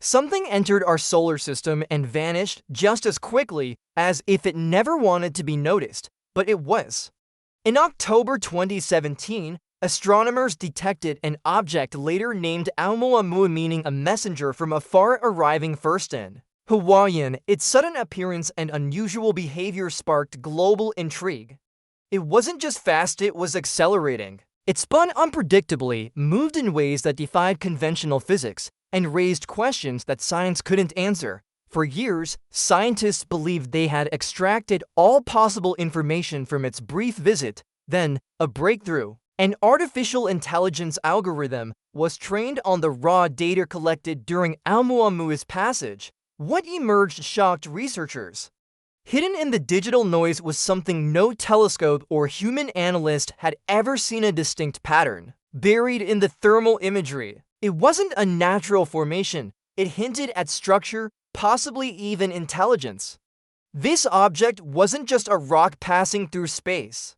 Something entered our solar system and vanished just as quickly as if it never wanted to be noticed, but it was. In October 2017, astronomers detected an object later named Oumuamua, meaning a messenger from afar arriving first in Hawaiian. Its sudden appearance and unusual behavior sparked global intrigue. It wasn't just fast, it was accelerating. It spun unpredictably, moved in ways that defied conventional physics, and raised questions that science couldn't answer. For years, scientists believed they had extracted all possible information from its brief visit. Then, a breakthrough. An artificial intelligence algorithm was trained on the raw data collected during Oumuamua's passage. What emerged shocked researchers. Hidden in the digital noise was something no telescope or human analyst had ever seen: a distinct pattern. Buried in the thermal imagery. It wasn't a natural formation. It hinted at structure, possibly even intelligence. This object wasn't just a rock passing through space.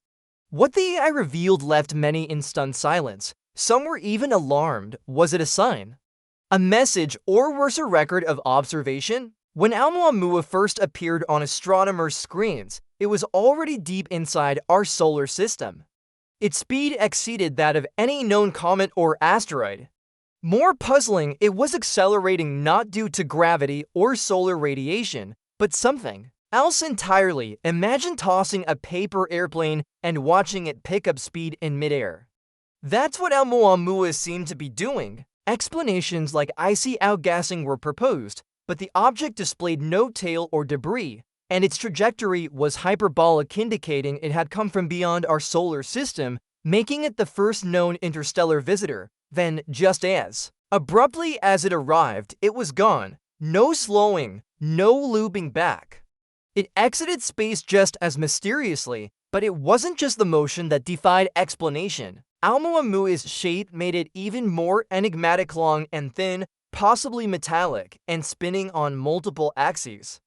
What the AI revealed left many in stunned silence. Some were even alarmed. Was it a sign? A message, or worse, a record of observation? When Oumuamua first appeared on astronomers' screens, it was already deep inside our solar system. Its speed exceeded that of any known comet or asteroid. More puzzling, it was accelerating not due to gravity or solar radiation, but something else entirely. Imagine tossing a paper airplane and watching it pick up speed in midair. That's what Oumuamua seemed to be doing. Explanations like icy outgassing were proposed, but the object displayed no tail or debris, and its trajectory was hyperbolic, indicating it had come from beyond our solar system, making it the first known interstellar visitor. Then, just as abruptly as it arrived, it was gone. No slowing, no looping back. It exited space just as mysteriously, but it wasn't just the motion that defied explanation. Oumuamua's shape made it even more enigmatic: long and thin, possibly metallic, and spinning on multiple axes.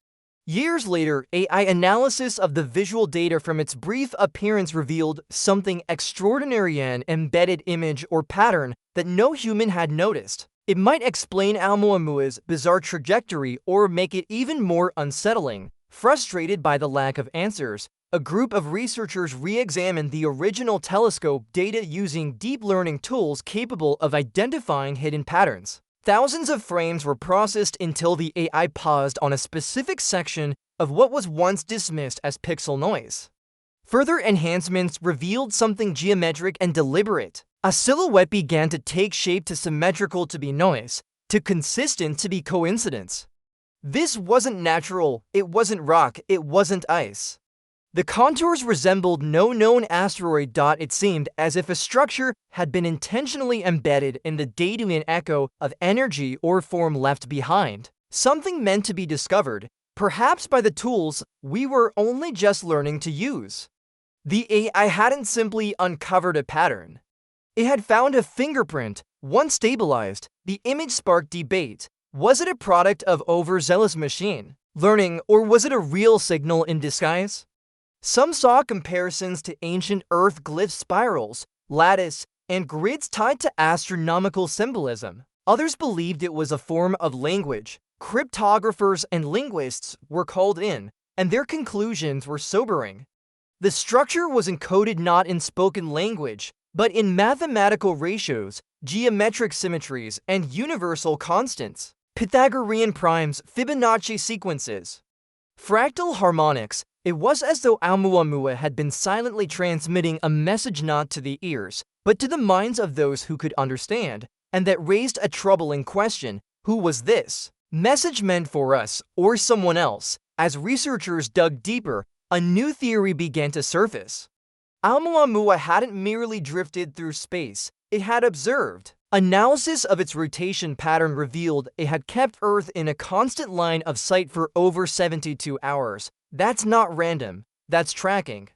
Years later, AI analysis of the visual data from its brief appearance revealed something extraordinary: an embedded image or pattern that no human had noticed. It might explain Oumuamua's bizarre trajectory or make it even more unsettling. Frustrated by the lack of answers, a group of researchers re-examined the original telescope data using deep learning tools capable of identifying hidden patterns. Thousands of frames were processed until the AI paused on a specific section of what was once dismissed as pixel noise. Further enhancements revealed something geometric and deliberate. A silhouette began to take shape, to symmetrical to be noise, to consistent to be coincidence. This wasn't natural, it wasn't rock, it wasn't ice. The contours resembled no known asteroid. It seemed as if a structure had been intentionally embedded in the data, an echo of energy or form left behind. Something meant to be discovered, perhaps by the tools we were only just learning to use. The AI hadn't simply uncovered a pattern. It had found a fingerprint. Once stabilized, the image sparked debate. Was it a product of overzealous machine learning, or was it a real signal in disguise? Some saw comparisons to ancient Earth glyph spirals, lattice, and grids tied to astronomical symbolism. Others believed it was a form of language. Cryptographers and linguists were called in, and their conclusions were sobering. The structure was encoded not in spoken language, but in mathematical ratios, geometric symmetries, and universal constants. Pythagorean primes, Fibonacci sequences, fractal harmonics. It was as though Oumuamua had been silently transmitting a message not to the ears, but to the minds of those who could understand, and that raised a troubling question: who was this message meant for, us or someone else? As researchers dug deeper, a new theory began to surface. Oumuamua hadn't merely drifted through space, it had observed. Analysis of its rotation pattern revealed it had kept Earth in a constant line of sight for over 72 hours. That's not random, that's tracking.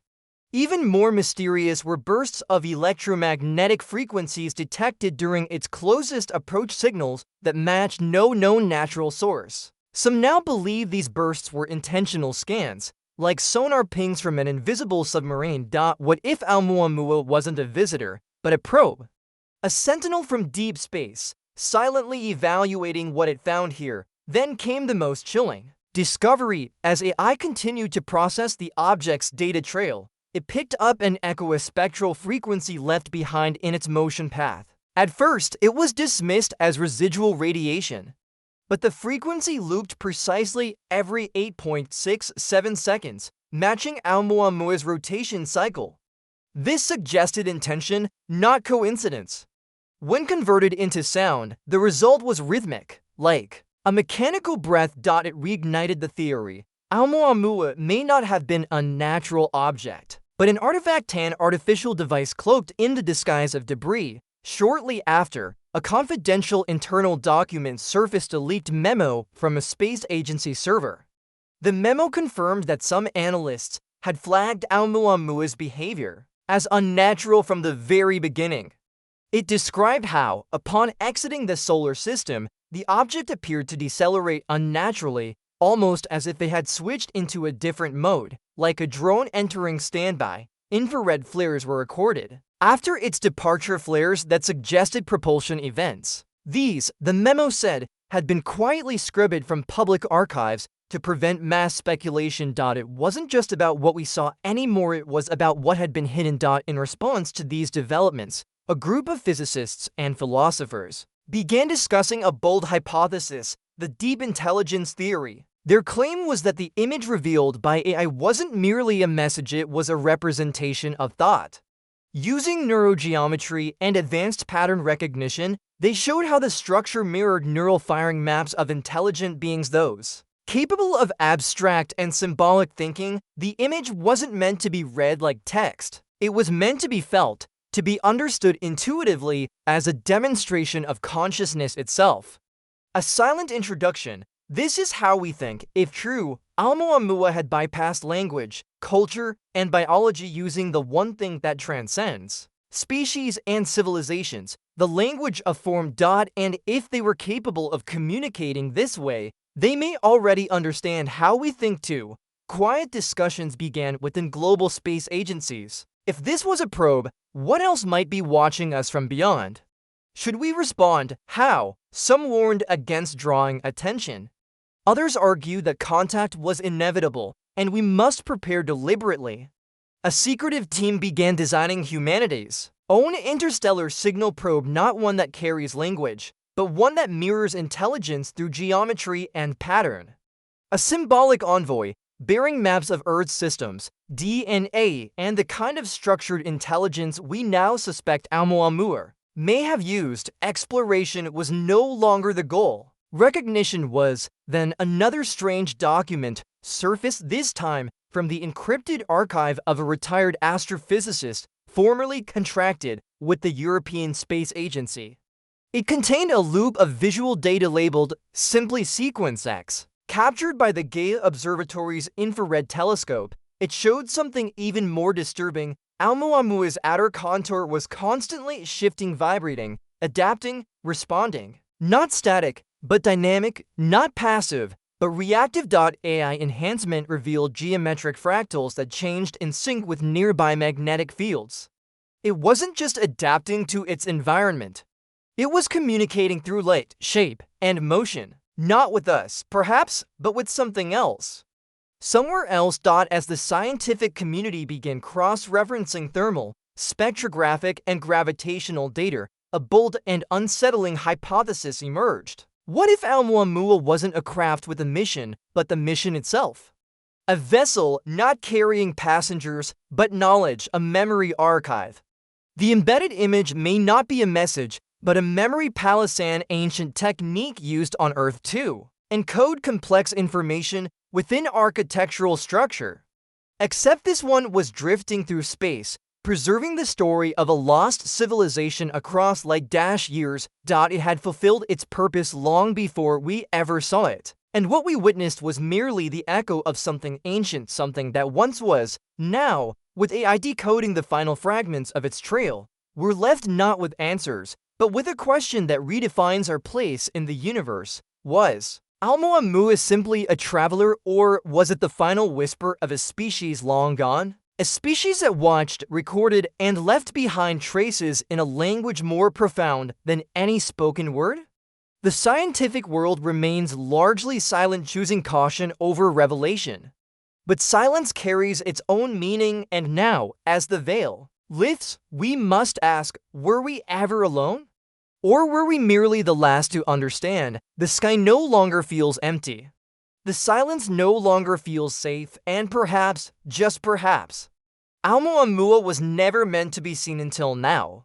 Even more mysterious were bursts of electromagnetic frequencies detected during its closest approach, signals that matched no known natural source. Some now believe these bursts were intentional scans, like sonar pings from an invisible submarine. What if Oumuamua wasn't a visitor, but a probe? A sentinel from deep space, silently evaluating what it found here. Then came the most chilling discovery. As AI continued to process the object's data trail, it picked up an echospectral frequency left behind in its motion path. At first, it was dismissed as residual radiation, but the frequency looped precisely every 8.67 seconds, matching Oumuamua's rotation cycle. This suggested intention, not coincidence. When converted into sound, the result was rhythmic, like a mechanical breath. It reignited the theory. Oumuamua may not have been a natural object, but an artifact, an artificial device cloaked in the disguise of debris. Shortly after, a confidential internal document surfaced, a leaked memo from a space agency server. The memo confirmed that some analysts had flagged Oumuamua's behavior as unnatural from the very beginning. It described how, upon exiting the solar system, the object appeared to decelerate unnaturally, almost as if it had switched into a different mode, like a drone entering standby. Infrared flares were recorded after its departure, flares that suggested propulsion events. These, the memo said, had been quietly scribbled from public archives to prevent mass speculation. It wasn't just about what we saw anymore, it was about what had been hidden. In response to these developments, a group of physicists and philosophers began discussing a bold hypothesis, the deep intelligence theory. Their claim was that the image revealed by AI wasn't merely a message, it was a representation of thought. Using neurogeometry and advanced pattern recognition, they showed how the structure mirrored neural firing maps of intelligent beings, those capable of abstract and symbolic thinking. The image wasn't meant to be read like text. It was meant to be felt, to be understood intuitively as a demonstration of consciousness itself. A silent introduction. This is how we think. If true, Oumuamua had bypassed language, culture, and biology, using the one thing that transcends species and civilizations, the language of form. And if they were capable of communicating this way, they may already understand how we think too. Quiet discussions began within global space agencies. If this was a probe, what else might be watching us from beyond? Should we respond? How? Some warned against drawing attention. Others argued that contact was inevitable, and we must prepare deliberately. A secretive team began designing humanity's own interstellar signal probe, not one that carries language, but one that mirrors intelligence through geometry and pattern. A symbolic envoy, bearing maps of Earth's systems, DNA, and the kind of structured intelligence we now suspect Oumuamua may have used. Exploration was no longer the goal. Recognition was. Then another strange document surfaced, this time from the encrypted archive of a retired astrophysicist formerly contracted with the European Space Agency. It contained a loop of visual data labeled simply Sequence X. Captured by the Gaia Observatory's infrared telescope, it showed something even more disturbing. Oumuamua's outer contour was constantly shifting, vibrating, adapting, responding. Not static, but dynamic, not passive, but reactive. AI enhancement revealed geometric fractals that changed in sync with nearby magnetic fields. It wasn't just adapting to its environment. It was communicating through light, shape, and motion. Not with us, perhaps, but with something else. Somewhere else. As the scientific community began cross-referencing thermal, spectrographic, and gravitational data, a bold and unsettling hypothesis emerged. What if Oumuamua wasn't a craft with a mission, but the mission itself? A vessel not carrying passengers, but knowledge, a memory archive. The embedded image may not be a message, but a memory palace, an ancient technique used on Earth to encode complex information within architectural structure. Except this one was drifting through space, preserving the story of a lost civilization across light-years. It had fulfilled its purpose long before we ever saw it. And what we witnessed was merely the echo of something ancient, something that once was. Now, with AI decoding the final fragments of its trail, we're left not with answers, but with a question that redefines our place in the universe. Was Oumuamua simply a traveler, or was it the final whisper of a species long gone? A species that watched, recorded, and left behind traces in a language more profound than any spoken word? The scientific world remains largely silent, choosing caution over revelation. But silence carries its own meaning, and now, as the veil lifts, we must ask, were we ever alone? Or were we merely the last to understand? The sky no longer feels empty. The silence no longer feels safe, and perhaps, just perhaps, Oumuamua was never meant to be seen until now.